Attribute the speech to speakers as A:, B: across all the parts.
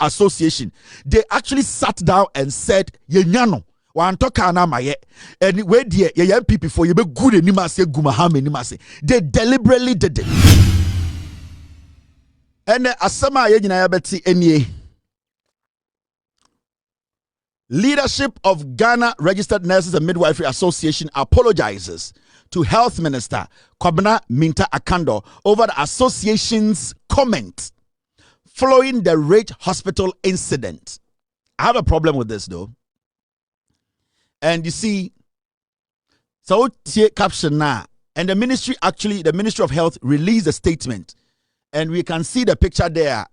A: association, they actually sat down and said, Yenyano, wantoka na maye, and where dear, ye people for you be good animase, gumahame animase. They deliberately did it. And asama yejina yabeti enye. Leadership of Ghana Registered Nurses and Midwifery Association apologizes to Health Minister Kwabena Minta Akandoh over the association's comment following the Rage Hospital incident. I have a problem with this though. And you see, so caption now, and the ministry of Health released a statement, and we can see the picture there.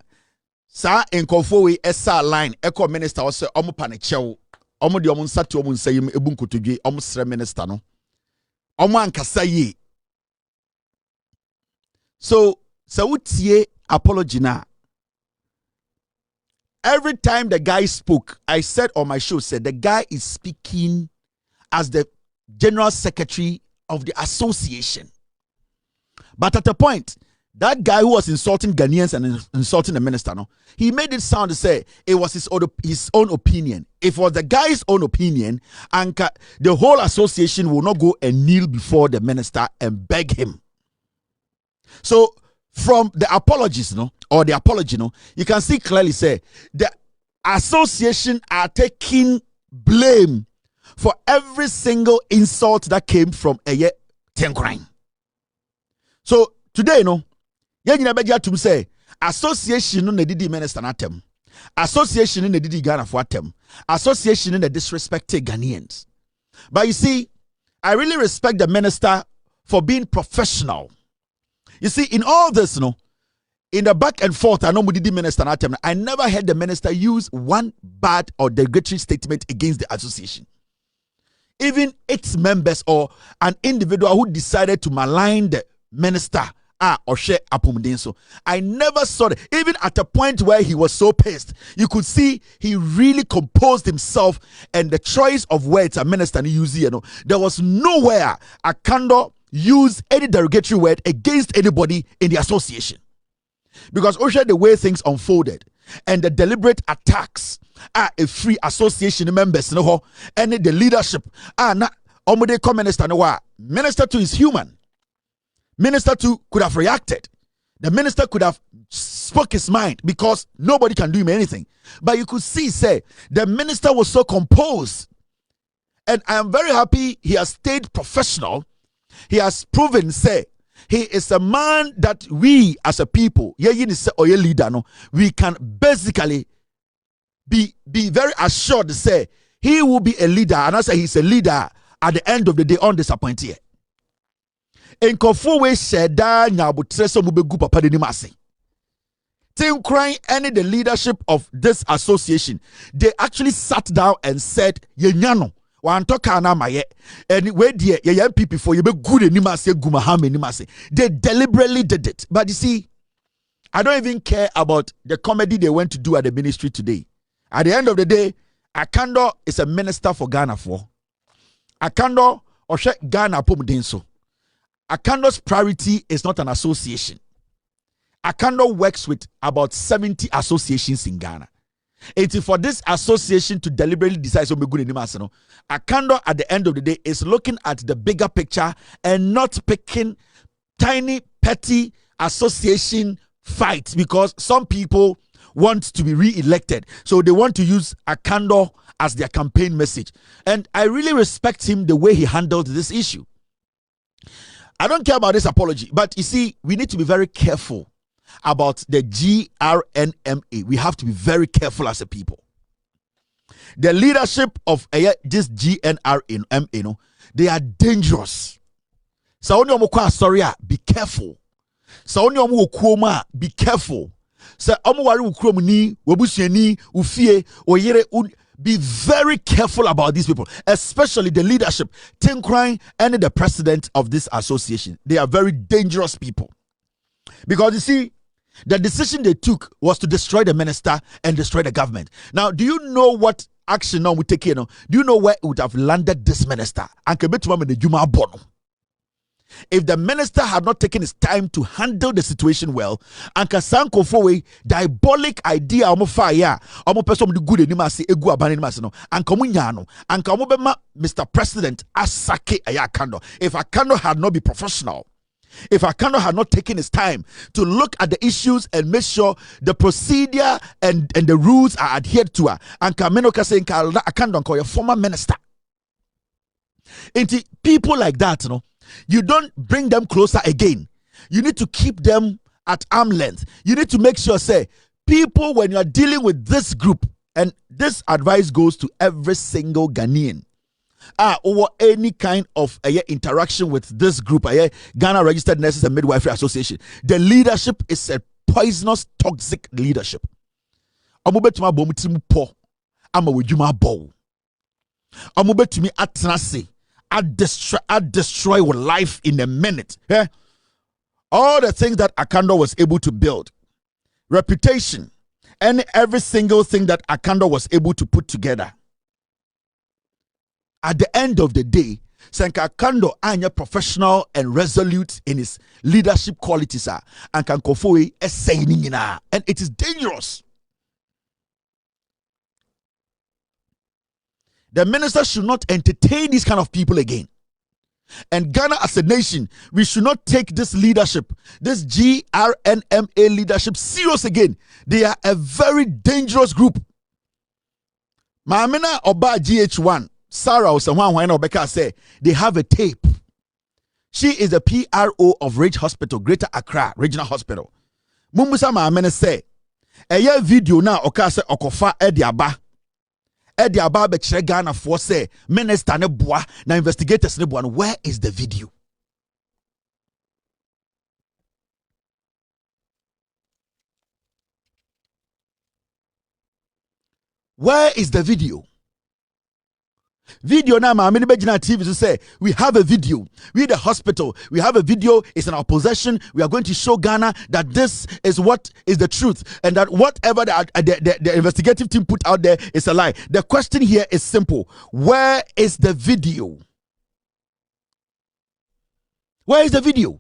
A: Sa enkofowe esa line eco minister also omo panichew omo de omo nsatu omo nsayim ebunkotodwe omo sre minister no omo ankasa ye. So utie apology na. Every time the guy spoke, I said on my show, said the guy is speaking as the general secretary of the association. But at a point, that guy who was insulting Ghanaians and insulting the minister, no, he made it sound to say it was his own opinion. If it was the guy's own opinion, and the whole association will not go and kneel before the minister and beg him. So from the apologies, no, or the apology, no, you can see clearly say the association are taking blame for every single insult that came from a Tenkrine. So today, no. To say association no didi minister natem, association no didi Ghana for atem, association no disrespected Ghanaians. But you see, I really respect the minister for being professional. You see, in all this, no, in the back and forth, I know didi minister natem. I never heard the minister use one bad or derogatory statement against the association. Even its members or an individual who decided to malign the minister. Or share apumdenso. I never saw it. Even at a point where he was so pissed, you could see he really composed himself, and the choice of words a minister used, you know, there was nowhere Akandoh used any derogatory word against anybody in the association. Because Osha, the way things unfolded and the deliberate attacks a free association members, no, and the leadership na omode minister no, minister to is human. Minister too could have reacted. The minister could have spoke his mind because nobody can do him anything. But you could see, say, the minister was so composed. And I am very happy he has stayed professional. He has proven, say, he is a man that we as a people, leader, no, we can basically be very assured to say he will be a leader. And I say he's a leader at the end of the day, undisappointed. Enkofowe sheda nyabutreso mubegu papa de nimase. Tenkrine and the leadership of this association, they actually sat down and said, Yenyano, wantoka na maye, and where dear ye people for you be good animase gumahame nimase. They deliberately did it. But you see, I don't even care about the comedy they went to do at the ministry today. At the end of the day, Akandoh is a minister for Ghana for. Akandoh oshe Ghana pomdenso. Akandoh's priority is not an association. Akandoh works with about 70 associations in Ghana. It's for this association to deliberately decide so good in Akandoh at the end of the day is looking at the bigger picture and not picking tiny petty association fights because some people want to be re-elected. So they want to use Akandoh as their campaign message. And I really respect him the way he handled this issue. I don't care about this apology, but you see, we need to be very careful about the GRNMA. We have to be very careful as a people. The leadership of this GRNMA, they are dangerous. So sorry, be careful. So be careful. So be very careful about these people, especially the leadership, Tenkrine and the president of this association. They are very dangerous people. Because you see, the decision they took was to destroy the minister and destroy the government. Now, do you know what action now we take here? Do you know where it would have landed this minister? If the minister had not taken his time to handle the situation well, anka sanko for diabolic idea omo fire, omo person the good anima say egu abani anima no, anka omo nyano, anka omo bema Mr. President asake Akandoh. If Akandoh had not been professional, if Akandoh had not taken his time to look at the issues and make sure the procedure and the rules are adhered to, anka menoka say Akandoh call your former minister. Into people like that, you know. You don't bring them closer again. You need to keep them at arm's length. You need to make sure, say, people, when you are dealing with this group, and this advice goes to every single Ghanaian, or any kind of interaction with this group, Ghana Registered Nurses and Midwifery Association, the leadership is a poisonous, toxic leadership. Amubetuma bomutimu po, ama wejuma bo. Amubetumi atnase. I destroy your life in a minute. Yeah? All the things that Akandoh was able to build, reputation, and every single thing that Akandoh was able to put together. At the end of the day, Senka Akandoh anya professional and resolute in his leadership qualities and can kofoe essaying, and it is dangerous. The minister should not entertain these kind of people again. And Ghana as a nation, we should not take this leadership, this GRNMA leadership serious again. They are a very dangerous group. Maamina Oba GH1, Sarah Osama say they have a tape. She is the PRO of Ridge Hospital, Greater Accra Regional Hospital. Mumbusa Maamina say, a video now okase okofa ediaba. Edi ababe chere Ghana for say minister ne boa na investigators ne boa. Where is the video? Where is the video? Video now, my many TV to say we have a video. We the hospital. We have a video. It's in our possession. We are going to show Ghana that this is what is the truth, and that whatever the investigative team put out there is a lie. The question here is simple: where is the video? Where is the video?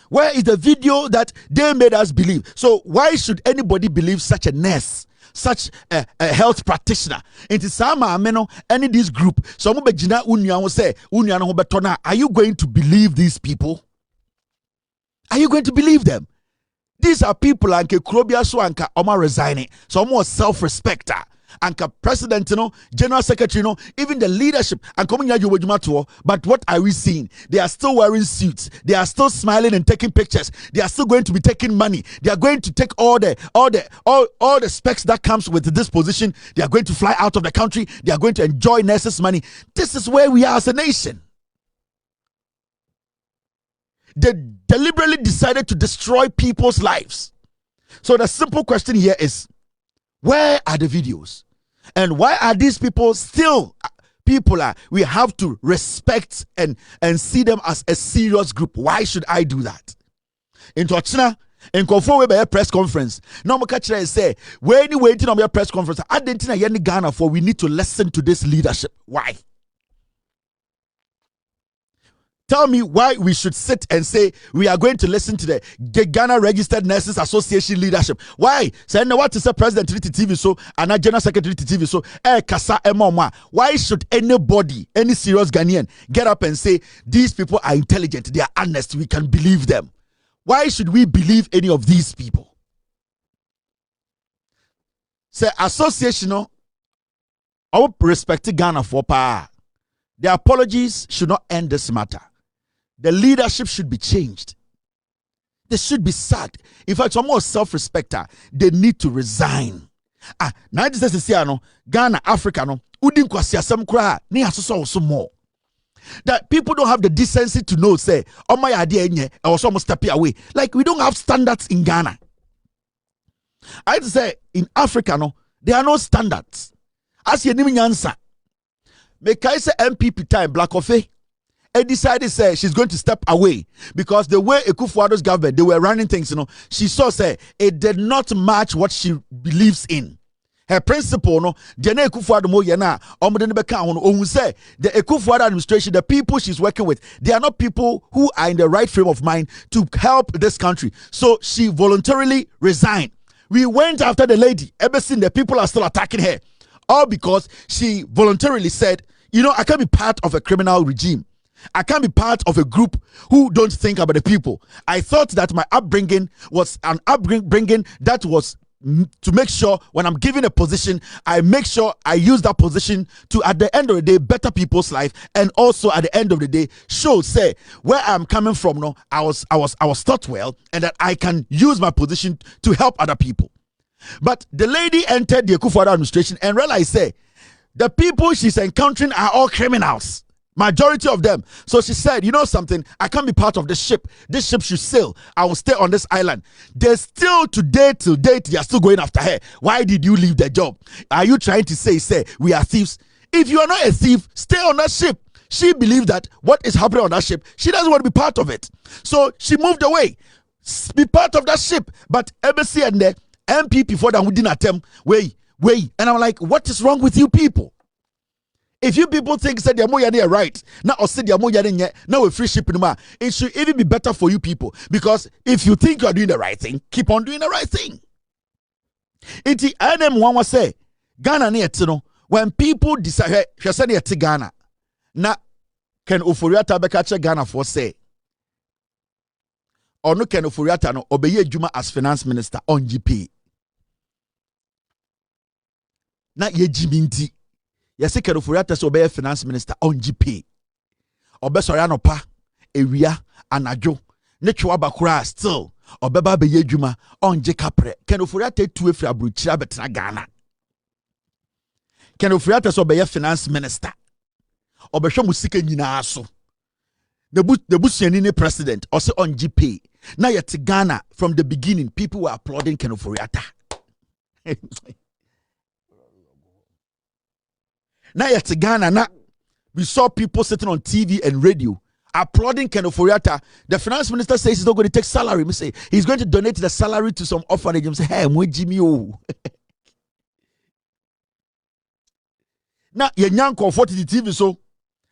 A: Where is the video that they made us believe? So why should anybody believe such a nurse? Such a health practitioner into sama ameno any this group so mo begina unuan say unuan ho betona. Are you going to believe these people? Are you going to believe them? These are people anke krobia so anka oma resigning, so more self-respecter anka president, you know, general secretary, you know, even the leadership and coming here you. But what are we seeing? They are still wearing suits. They are still smiling and taking pictures. They are still going to be taking money. They are going to take all the specs that comes with this position. They are going to fly out of the country. They are going to enjoy nurses' money. This is where we are as a nation. They deliberately decided to destroy people's lives. So the simple question here is, where are the videos? And why are these people still people? We have to respect and see them as a serious group. Why should I do that? In China, in conform with a press conference, no more catch say, when you waiting on your press conference, I didn't know Ghana for we need to listen to this leadership. Why? Tell me why we should sit and say we are going to listen to the Ghana Registered Nurses Association leadership. Why? Say no, what is the president to TV so and a general secretary to TV so kasa emoma. Why should anybody, any serious Ghanaian, get up and say these people are intelligent, they are honest, we can believe them? Why should we believe any of these people? Say association, I will respect Ghana for power. The apologies should not end this matter. The leadership should be changed. They should be sacked. In fact, some more self-respecter, they need to resign. Now this is Ghana, Africa, no, udin kwasi some kra, ni also more. That people don't have the decency to know, say, oh my idea, I was almost step away. Like we don't have standards in Ghana. I'd say in Africa, no, there are no standards. As you name answer, make I say MPP time, Black Coffee. And decided say she's going to step away because the way Akufo-Addo's government they were running things, you know, she saw say it did not match what she believes in. her principle no the na Akufo-Addo mo ye na omde ne beka ho no ohun say the Akufo-Addo administration, the people she's working with, they are not people who are in the right frame of mind to help this country. So she voluntarily resigned. We went after the lady. Ever since, the people are still attacking her, all because she voluntarily said, you know, I can't be part of a criminal regime. I can't be part of a group who don't think about the people. I thought that my upbringing was an upbringing that was to make sure when I'm given a position, I make sure I use that position to, at the end of the day, better people's life, and also at the end of the day, show say where I'm coming from. No, I was taught well, and that I can use my position to help other people. But the lady entered the Akufo-Addo administration and realized, say, the people she's encountering are all criminals. Majority of them. So she said, you know something, I can't be part of this ship. This ship should sail. I will stay on this island. They're still today till date, they are still going after her. Why did you leave the job? Are you trying to say we are thieves? If you are not a thief, stay on that ship. She believed that what is happening on that ship, she doesn't want to be part of it. So she moved away. Be part of that ship. But embassy and the MP before that, we didn't attempt. Wait. And I'm like, what is wrong with you people? If you people think that they're right, now or say they're now a free shipping, it should even be better for you people. Because if you think you are doing the right thing, keep on doing the right thing. Iti NM one was say Ghana near Tino, when people decide Ghana, na Ken Ofori-Atta bekache Ghana for say, or no Ken Ofori-Atta no obeye Juma as finance minister on GP. Na ye jiminti. Yes, Ken Ofori-Atta so obeye finance minister on GP. Obesori anopa, ewia, anajo, ne chwa bakura still. Obeba beye Juma on Jekapre. Ken Ofori-Atta tu efri abruchira betena Ghana. Ken Ofori-Atta so obeye finance minister. Obesho musike nyina so. The Busianini president also on GP. Now yet Ghana from the beginning, people were applauding Ken Ofori-Atta. Now yet Ghana, now we saw people sitting on TV and radio applauding Ken Ofori-Atta. The finance minister says he's not going to take salary. Me say he's going to donate the salary to some orphanage. I say, hey, Jimmy, oh. Now you're young comfort the TV, so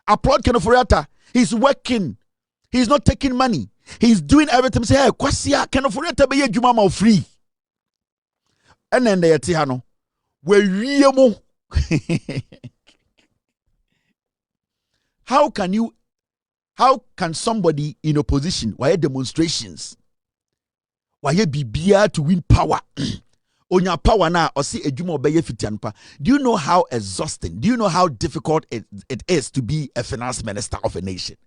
A: applaud Ken Ofori-Atta. He's working. He's not taking money. He's doing everything. Say, hey, Kwasia, Ken Ofori-Atta be Juma ma free. And then they tell no, we riemo. How can somebody in opposition, why demonstrations, why bibia to win power? On your power now, or see a Juma obeye fitianpa. Do you know how exhausting? Do you know how difficult it is to be a finance minister of a nation?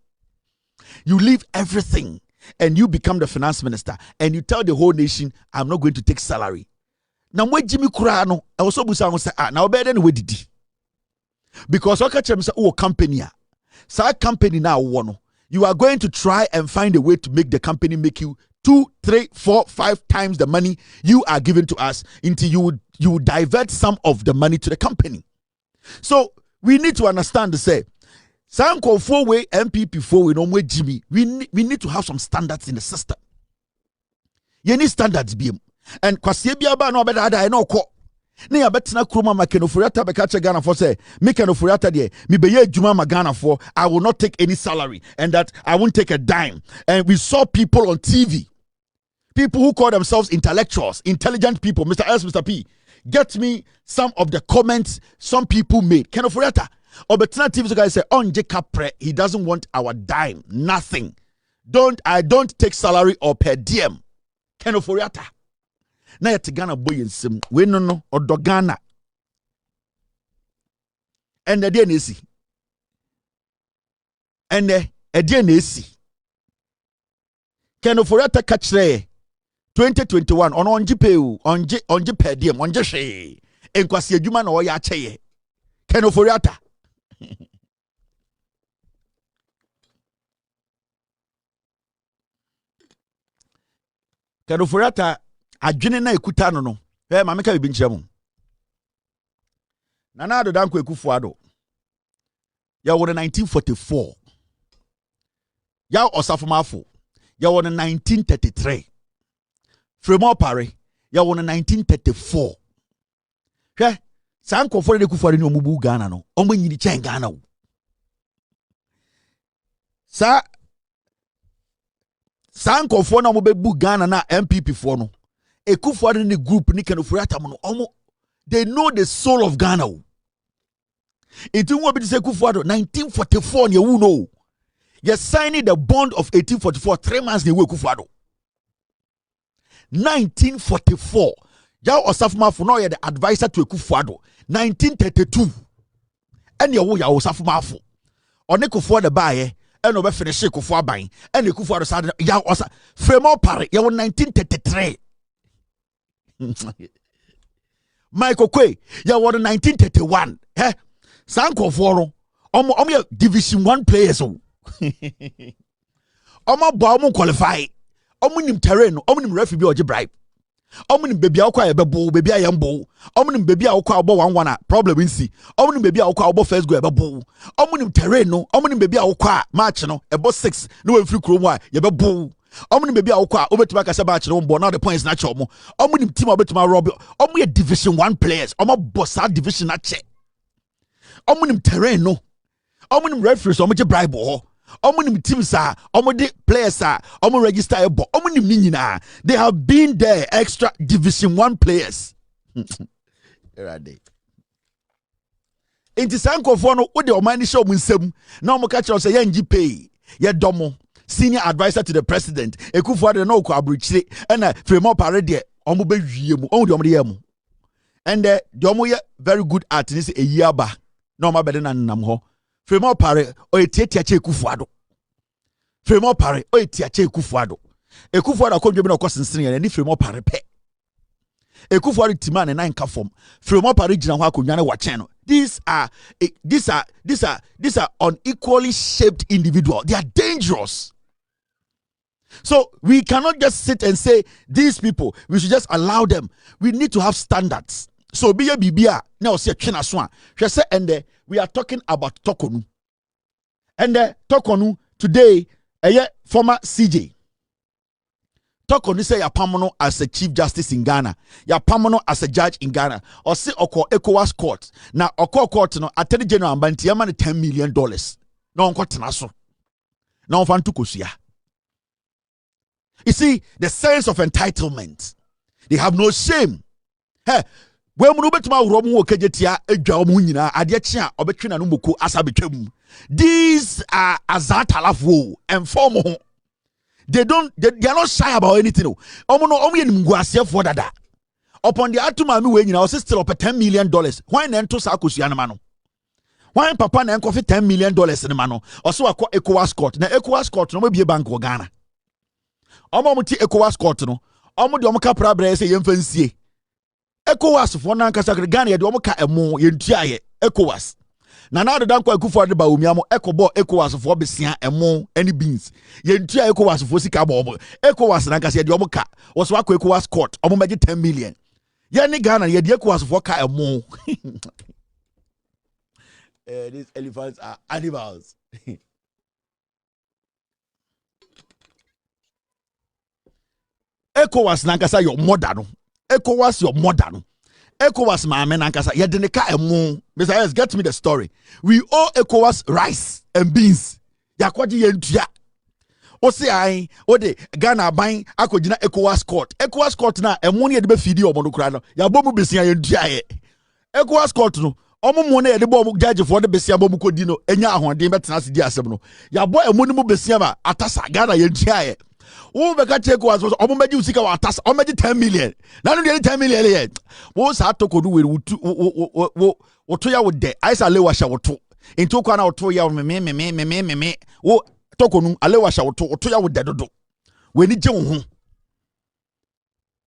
A: You leave everything and you become the finance minister, and you tell the whole nation, I'm not going to take salary. Now, when Jimmy Kurano, I was so say, now better than we did. Because I catch him say, oh, company. So company now one. You are going to try and find a way to make the company make you 2, 3, 4, 5 times the money you are giving to us until you would divert some of the money to the company. So we need to understand to say, some call 4-way MPP 4-way no way Jimmy. We need to have some standards in the system. You need standards be. And kwasi biaba no better I no ko. Na ya betina Akroma ma Ken Ofori-Atta bekache Ghana for say, me Ken Ofori-Atta de, me beye Juma ma Ghana for, I will not take any salary and that I won't take a dime. And we saw people on TV, people who call themselves intellectuals, intelligent people, Mr. S, Mr. P. Get me some of the comments some people made. Ken Ofori-Atta, or betina TV so guys say, on Jekapre, he doesn't want our dime, nothing. I don't take salary or per diem. Ken Ofori-Atta. Na yet Ghana boy in sim we no or do Ghana and the DNC and the DNC Ken Ofori-Atta catch 2021 on GPU on per diem on je en kwasi adwuma na o ya cheye Ken Ofori-Atta Ken Ofori-Atta adwene na ekuta no ma meka bibi nkyerɛ mu Nana Addo Dankwa Akufo-Addo ya won 1944 ya Osafomafo ya won 1933 Fremo Pare ya won 1934 hwɛ saa nkɔfoɔ de Akufo-Addo ne ɔmo bu Ghana no ɔmo nyini kyɛn Ghana wo saa nkɔfoɔ na ɔmo bɛbu Ghana na MPP foɔ no Akufo-Addo ne group ne Kenofori Atam no ɔmo they know the soul of Ghana wo it won't be say Akufo-Addo 1944 ne wu no you signing the bond of 1844 3 months ne wu Akufo-Addo 1944 Jaw Osafumafo no the advisor to Akufo-Addo 1932 and you ya Osafumafo one Akufo-Addo bae and no be finish Akufo aban and Akufo-Addo sad ya osa Fremo pare ya 1933 Michael Kwe ya 1931 eh Sankofo no omo division 1 players o omo ba omo qualify omo nim terrain omo nim referee bi oje bribe omo nim baby akwa ye bebo baby ayembo omo nim baby akwa obo 1-1 problem nsi omo nim baby akwa obo first goal bebo omo nim terrain no omo nim baby akwa match no ebo 6 no we free krom a ye bebo omo nim baby akwa obetima kasa match no mbo now the points na che omo nim team obetima rob omo ye division 1 players omo bossa division na che omo nim terrain no omo nim referees omo je bribe ho omo nim teams a omo de players a omo register ebo omo nim ni nyina they have been there extra division 1 players erade inti sankofo no wo de oman ni show munsem na omo ka kire say yanji pay ye domo senior advisor to the president Akufo-Addo na okwa abruchire na Fremo pare de omo be wie mu omo de omo de yam and the omo ye very good at this a year ba na omo be de nam ho Fremo pare o etiatia che Akufo-Addo Fremo pare o etiatia Akufo-Addo Akufo-Addo akodwe bi na okosensene ya ni Fremo pare pe Akufo-Addo tima ne nan ka fom Fremo pare gina ho akonwa ne wachen no these are unequally shaped individuals. They are dangerous. So we cannot just sit and say these people we should just allow them. We need to have standards. So be a bibia now say twena so a and we are talking about Tokonu. And Tokonu today former CJ Tokonu say Yapamono as a chief justice in Ghana, Yapamono as a judge in Ghana, or say Oko ECOWAS court. Now Oko court no Attorney General Banti Yaman $10 million. No one naso. No one to You see the sense of entitlement. They have no shame. Hey, when we bet ma romu okejetia edwa omu nyina ade chia obetwena no moko asa betwam. These are azatalafo and formo. They are not shy about anything. For that. Upon the atumami way, you know, still up $10 million. Why nento sakusiana mano? Why papa na enko $10 million in the mano? Also a ECOWAS court. Na ECOWAS court no be a bank Ghana. Omo muti ECOWAS court no. Omo de omo ka prabre se yemfansie. ECOWAS for na nkasa Ghana ye de omo ka emo yentua ye ECOWAS. Na na dan kwa Akufo-Addo ba omiamo ekobo ECOWAS for besia emo any beans yentua ECOWAS for sika ba omo ECOWAS na nkasa ye de omo ka wo so akwa ECOWAS court omo meje 10 million ye ni Ghana ye de ECOWAS for ka emo these elephants are animals. ECOWAS na nkasa your mother no ECOWAS your mother no ECOWAS maame nankasa yedeneka emu Mr. Yes, get me the story. We owe ECOWAS rice and beans. Yakwaji yentua. Ose ai ode Ghana ban akogina ECOWAS court. ECOWAS court na emu ne de be fidi omo no kura no. Ya bomu besia yentua ye. ECOWAS court no omo mo na de bo judge for de besia bomu kodi no enya ahoden betena se di asem no. Ya bo emu ne mu besia ma atasa Ghana yentua ye. Who be catch ECOWAS was omo meji usika wa atasa omo meji 10 million. Na no de 10 million ye. Wo sa tokodu we woto ya wo de aisa lewa sha woto into kwa na woto ya me wo tokonu alewa sha woto ya wo de dodo we ni je wo ho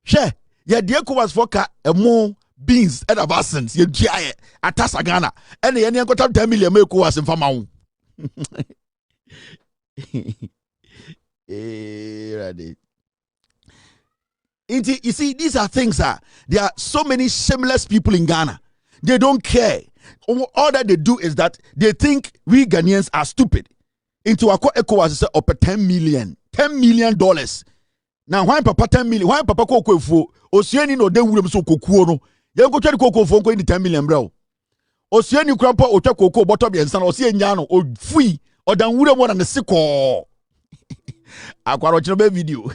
A: hwe ye de ECOWAS for ka emo beans and absence ye giaye atasa Ghana ene ye ne nkota 10 million me ECOWAS mfama wo ready. You see, these are things there are so many shameless people in Ghana. They don't care. All that they do is that they think we Ghanaians are stupid. Into our ECOWAS say up $10 million. $10 million. Now why papa 10 million? Why papa ko kwefo? Osieni no den wurem so kokuo no. Yen ko twede koko fo ko ni 10 million bro. Osue ni krampo otwa koko bottom yensa na osie nya no ofui odan wure mo na ne siko. Akwaro chiro video.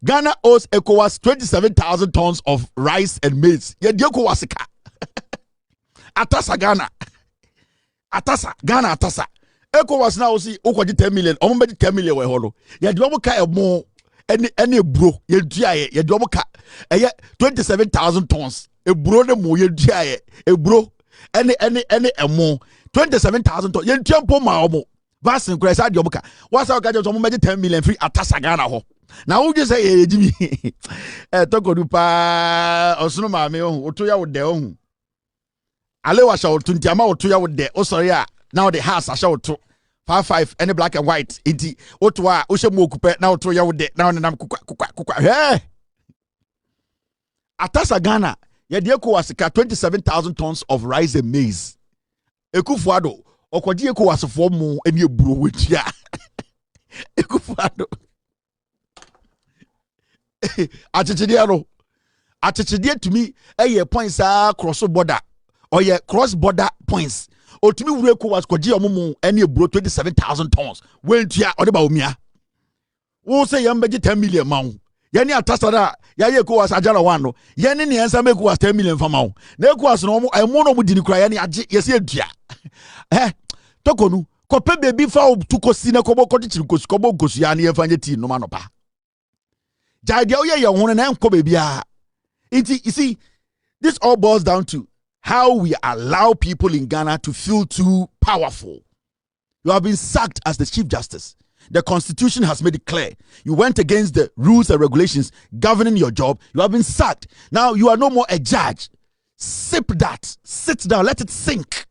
A: Ghana owes ECOWAS 27,000 tons of rice and maize. Ye die ECOWAS ka. Atasa Ghana. Ghana atasa. ECOWAS na osi okoji 10 million. Omo be 10 million we holo. Ye die omo ka emo any bro. Ye duaye. Ye die omo ka. 27,000 tons. E bro ne mo ye duaye. E bro. Any emo 27,000 tons. Ye tiempo ma omo. Vasin kura sa die omo ka. Wasa ka je omo be 10 million free atasa Ghana ho. Now who just say Jimmy toko dupa osono maame ohun oto ya wo de ohun ale wa sha oto ntiama oto ya wo de o sorry a now the house a sha oto 55 any black and white inti oto a o shemu okupe na oto ya wo de na nam kukwa hey atasa Ghana ye de ko wasika 27,000 tons of rice and maize ekufuado okoji eko wasofo mu eni eburo wetua ekufuado Achichide to me points cross border or cross border points or to me wureko was kwaji omumu any bro 27,000 tons when tia odeba omia wo say yambeji 10 million ma yani atasada ya yeko was ajara wano yani ni ensa meku was 10 million for ma na eku was no no mu dini kura yani age yesi adua tokonu kope baby fa tukosi na kobo kotichiri kosi kobo gosu ya na yefanye ti no ma no pa you see, this all boils down to how we allow people in Ghana to feel too powerful. You have been sacked as the Chief Justice. The Constitution has made it clear. You went against the rules and regulations governing your job. You have been sacked. Now you are no more a judge. Sip that. Sit down. Let it sink.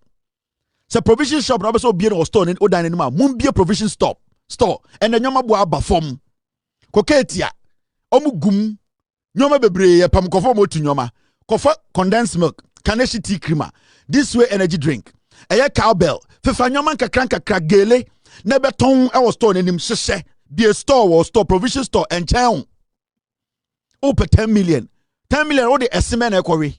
A: So provision shop, also be or store in Odanima. Moon be a provision store. And then Yama Bafom. Koketia. Omugum nyoma bebre pam kofo motu nyoma kofa condensed milk kaneshi tea creamer this way energy drink cowbell fefa nyoma kakra gele na beton e was store nanim hyehyɛ be a store or store provision store and town open 10 million what the estimate ekori